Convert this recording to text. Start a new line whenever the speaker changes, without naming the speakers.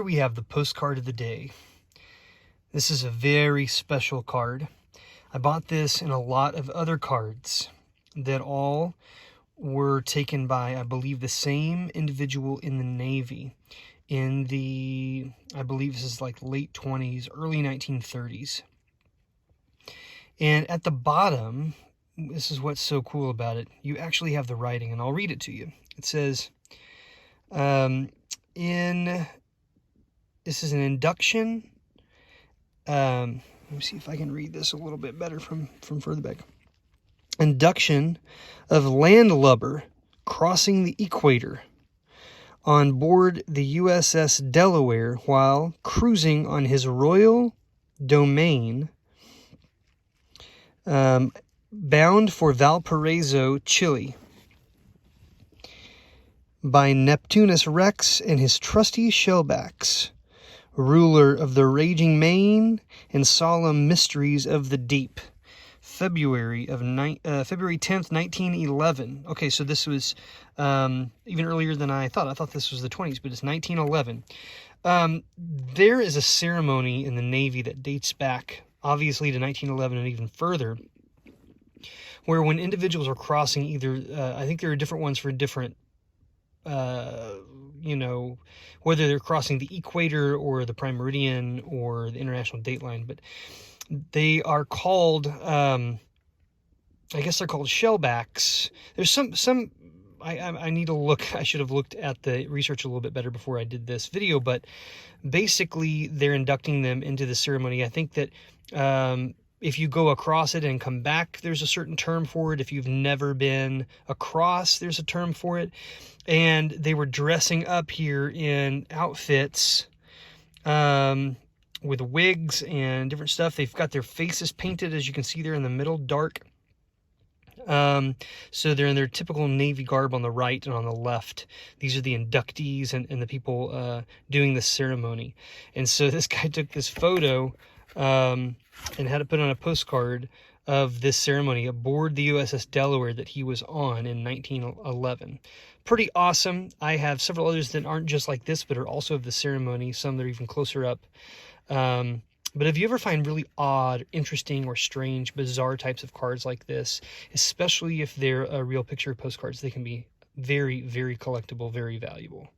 here we have the postcard of the day. This is a very special card. I bought this in a lot of other cards that all were taken by, I believe, the same individual in the Navy in the, I believe this is like late 20s, early 1930s. And at the bottom, this is what's so cool about it, you actually have the writing, and I'll read it to you. It says, this is an induction. Let me see if I can read this a little bit better from further back. Induction of landlubber crossing the equator on board the USS Delaware while cruising on his royal domain, bound for Valparaiso, Chile, by Neptunus Rex and his trusty shellbacks, ruler of the raging main and solemn mysteries of the deep. February 10th, 1911. Okay, so this was even earlier than I thought. I thought this was the 20s, but it's 1911. There is a ceremony in the Navy that dates back, obviously, to 1911 and even further, where when individuals are crossing either, I think there are different ones for different, whether they're crossing the equator or the prime meridian or the international dateline, but they are called, I guess they're called shellbacks. There's some I need to look, I should have looked at the research a little bit better before I did this video, but basically they're inducting them into the ceremony. I think that if you go across it and come back, there's a certain term for it. If you've never been across, there's a term for it. And they were dressing up here in outfits, with wigs and different stuff. They've got their faces painted, as you can see there in the middle, dark. So they're in their typical Navy garb on the right, and on the left, these are the inductees and the people doing the ceremony. And so this guy took this photo and had it put on a postcard of this ceremony aboard the USS Delaware that he was on in 1911. Pretty awesome. I have several others that aren't just like this, but are also of the ceremony, some that are even closer up. But if you ever find really odd, interesting, or strange, bizarre types of cards like this, especially if they're real picture postcards, they can be very, very collectible, very valuable.